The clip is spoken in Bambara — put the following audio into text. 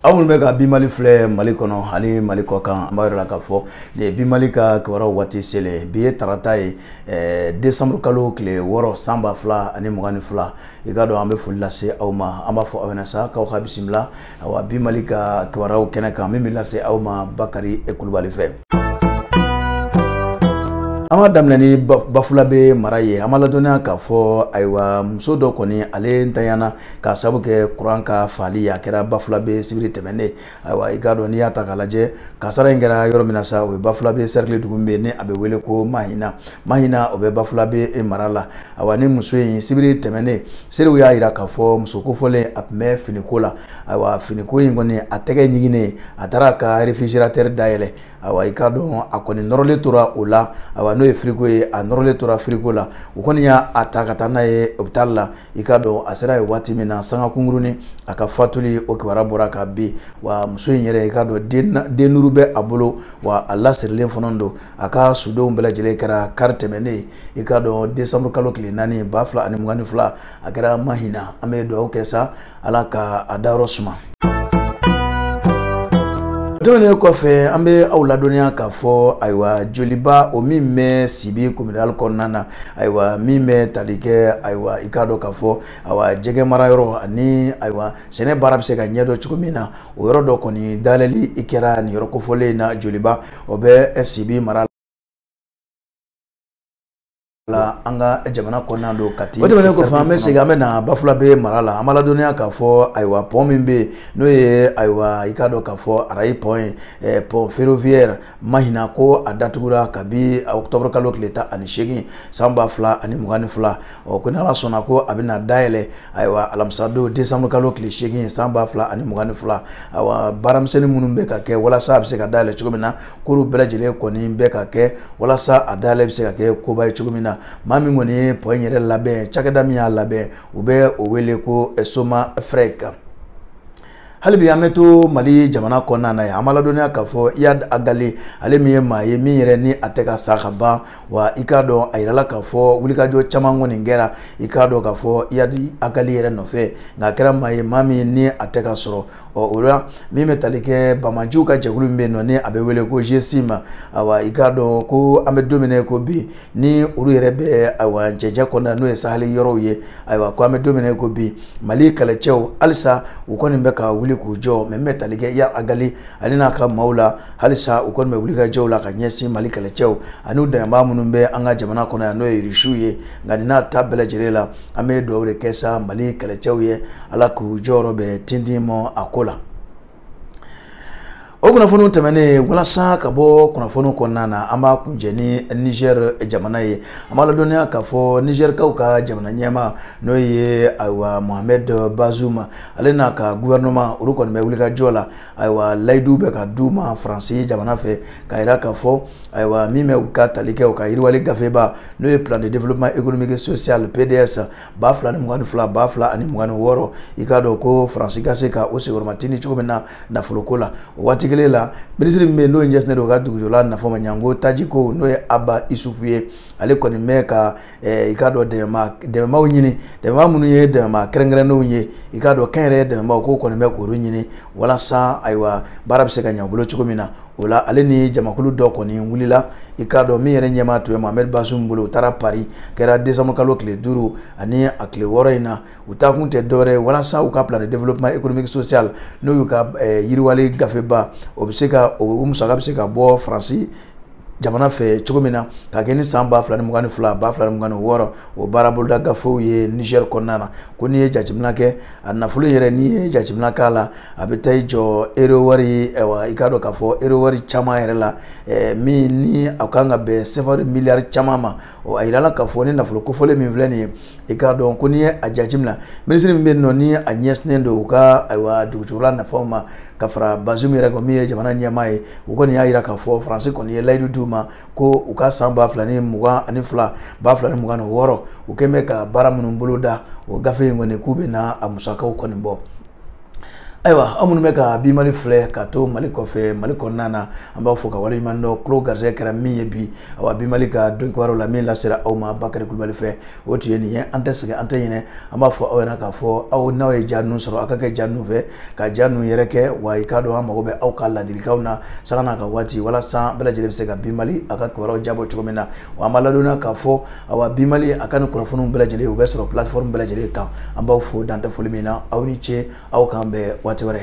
Awul meka bimali flɛ Mali kɔnɔ hali Mali kɔ kan an b'a yɔrɔ la k'a fɔ ni bimali ka kibaruyaw waati selen bi ye tarata ye décembre kalo tile 6 san 2022 i ka dɔn an bɛ foli lase aw ma an b'a fɔ aw ɲɛna sa k'aw ka bisimila awa bimali ka kibaruyaw kɛnɛ kan min bɛ lase aw ma Bakari Kulubali fɛ. Ama damlani Bafulabe mara ye ama ladɔnya k'a fɔ ayiwa muso dɔ kɔni ale ntanyana ka sabu kɛ kuran ka fali a kɛra Bafulabe sibiri tɛmɛnen ayiwa i ka dɔn n'i y'a ta k'a lajɛ kasara in kɛra yɔrɔ min na sa o ye Bafulabe cercle dugu min bɛ ni a bɛ wele ko Mahina o bɛ Bafulabe mara la ayiwa ni muso in sibiri tɛmɛnen serew y'a jira k'a fɔ muso kofɔlen a tun bɛ finiko la ayiwa finiko in kɔni a tɛgɛ ɲiginnen a taara ka réfrigérateur dayɛlɛ ayiwa i ka dɔn a kɔni nɔrɔlen tora o la ayiwa n'o ye frigo ye a nɔrɔlen tora frigo la u kɔni y'a ta ka taa n'a ye hôpital la i ka dɔn a sera ye waati min na sanga kungurunin a ka fatuli o kibaruya bɔra ka bin wa muso in yɛrɛ i ka dɔn den 9 bɛ a bolo wa a lasirilen fana don a ka sudenw bɛɛ lajɛlen kɛra kari tɛmɛnen i ka dɔn décembre kalo tile 4 2022 a kɛra Mahina an bɛ dugawu kɛ sa Ala ka a dayɔrɔ suma. Tɛmɛnen kɔfɛ an bɛ aw ladɔnya k'a fɔ ayiwa joliba o min bɛ Sibi communal kɔnɔna na ayiwa min bɛ tali kɛ ayiwa i k'a dɔn k'a fɔ ayiwa jɛgɛ mara yɔrɔ ani ayiwa sɛnɛ baara bɛ se ka ɲɛdɔn cogo min na o yɔrɔ dɔ kɔni dayɛlɛli i kɛra nin yɔrɔ kofɔlen na joliba o bɛ Sibi mara la an ka jamana kɔnɔna don Kati. O tɛmɛnen kɔfɛ an bɛ segin an bɛ na Bafulabe mara la an b'a ladɔnya k'a fɔ ayiwa pont min bɛ yen n'o ye ayiwa i k'a dɔn k'a fɔ Arayi pont ye pont ferroviaire Mahina ko a datugura kabi octobre kalo tile 18 san 2022 ko ni Ala sɔnna ko a bɛna dayɛlɛ ayiwa alamisa don décembre kalo tile 8 san 2022 ayiwa baaramisɛnnin minnu bɛ ka kɛ walasa a bɛ se ka dayɛlɛ cogo min na k'olu bɛɛ lajɛlen kɔni bɛ ka kɛ walasa a dayɛlɛ bɛ se ka kɛ koba ye cogo min na maa min kɔni ye pont yɛrɛ labɛn cakɛda min y'a labɛn u bɛ o wele ko Soma Frek. Hali bi an bɛ to Mali jamana kɔnɔna na an b'a ladɔnya k'a fɔ Iyad Agali ale min ye maa ye min yɛrɛ ni a tɛ ka sa ka ban wa i k'a dɔn a yirala k'a fɔ wulikajɔ caman kɔni kɛra i k'a dɔn k'a fɔ Iyad Agali yɛrɛ nɔfɛ nka a kɛra maa ye maa min ni a tɛ ka sɔrɔ o la min bɛ tali kɛ Bamajiw ka jɛkulu min bɛ yen nɔ ni a bɛ wele ko GSIM ayiwa i k'a dɔn ko an bɛ don min na ko bi ni olu yɛrɛ bɛ ayiwa cɛncɛn kɔnɔna n'o ye saheli yɔrɔw ye ayiwa ko an bɛ don min na ko bi Mali kɛlɛcɛw halisa u kɔni bɛ ka wuli k'u jɔ mais bɛ tali kɛ Iyad Agali ale n'a ka maaw la halisa u kɔni bɛ wuli ka jɔw la ka ɲɛsin Mali kɛlɛcɛw ani dɛmɛbaa minnu bɛ an ka jamana kɔnɔ yan n'o ye riches ye nka nin n'a ta bɛɛ lajɛlen la an bɛ dugawu de kɛ sa Mali kɛlɛcɛw ye Ala k'u jɔyɔrɔ bɛ tintin mɔ a ko la. O kunnafoniw tɛmɛnen walasa ka bɔ kunnafoniw kɔnɔna na an b'a kuncɛ ni Niger jamana ye an b'a ladɔnya k'a fɔ Nigerkaw ka jamana ɲɛmaa n'o ye ayiwa Mohamed Bazoum ale n'a ka gouvernement olu kɔni bɛ wulikajɔ la ayiwa layidu bɛ ka d'u ma Faransi jamana fɛ k'a jira k'a fɔ ayiwa min bɛ u ka tali kɛ u ka yiriwali gafeba n'o ye plan de développement économique et social PDS 2022 2026 i k'a dɔn ko Faransi ka se ka o sigiyɔrɔmatini cogo min na nafoloko la o waati kelen la ministre min bɛ n'o ye ɲɛsinnen don u ka dugujɔla nafa ma ɲango Tajiko n'o ye Abba Isufu ye ale kɔni bɛ ka i k'a dɔn dɛmɛbaaw ɲini dɛmɛbaa minnu ye dɛmɛbaa kɛrɛnkɛrɛnnenw ye i k'a dɔn kɛnyɛrɛye dɛmɛbaaw k'o kɔni bɛ k'olu ɲini walasa ayiwa baara bɛ se ka ɲɛ u bolo cogo min na o la ale ni jamakulu dɔ kɔni wulila i k'a dɔn min yɛrɛ ɲɛmaa tun ye Mohamed Bazoum bolo u taara Paris kɛra décembre kalo tile 5 ani a tile 6 in na u taa kun tɛ dɔwɛrɛ walasa u ka plan de développement économique social n'o y'u ka yiriwali gafeba o bɛ se ka o musaka bɛ se ka bɔ Faransi jamana fɛ cogo min na ka kɛ ni san 2022 2026 o baara boloda gafew ye Niger kɔnɔna na ko n'i ye jateminɛ kɛ a nafolo yɛrɛ n'i ye jateminɛ k'a la a bɛ taa i jɔ euro wari i k'a dɔn k'a fɔ euro wari caman yɛrɛ la min ni a kan ka bɛn CFA miliyari caman ma a yirala k'a fɔ ni nafolo kofɔlen min filɛ nin ye i k'a dɔn ko n'i ye a jateminɛ ministre min bɛ yen nɔ ni a ɲɛsinnen don u ka ayiwa dugujɔla nafaw ma ka fara Bazoum yɛrɛ kan min ye jamana ɲɛmaa ye u kɔni y'a jira k'a fɔ Faransi kɔni ye layidu d'u ma ko u ka san 2022 2026 u kɛn bɛ ka baara minnu bolo da o gafe in kɔni k'u bɛ na a musakaw kɔni bɔ. Ayiwa amunu bɛ ka bi Mali filɛ ka to Mali kɔfɛ Mali kɔnɔna na an b'a fɔ ka waleɲuman dɔn Klo garisɛgɛ kɛra min ye bi awa bi Mali ka don kibaruw la min lasera aw ma Bakari Kulubali fɛ o tun ye nin ye an tɛ sɛgɛn an tɛ ɲinɛ an b'a fɔ aw ɲɛna k'a fɔ aw n'aw ye ja ninnu sɔrɔ aw ka kɛ ja ninnu fɛ ka ja ninnu yɛrɛ kɛ wa i k'a dɔn an mago bɛ aw ka ladilikanw na sanga n'a ka waati walasa bɛɛ lajɛlen bɛ se ka bi Mali a ka kibaruw jabɔ cogo min na wa an b'a ladɔnniya k'a fɔ awa bi Mali a ka nin kunnafoniw bɛɛ lajɛlen u bɛ sɔrɔ plateforme bɛɛ lajɛlen kan an b'aw fo dan tɛ foli min na aw ni ce aw k'an bɛn waati wɛrɛ.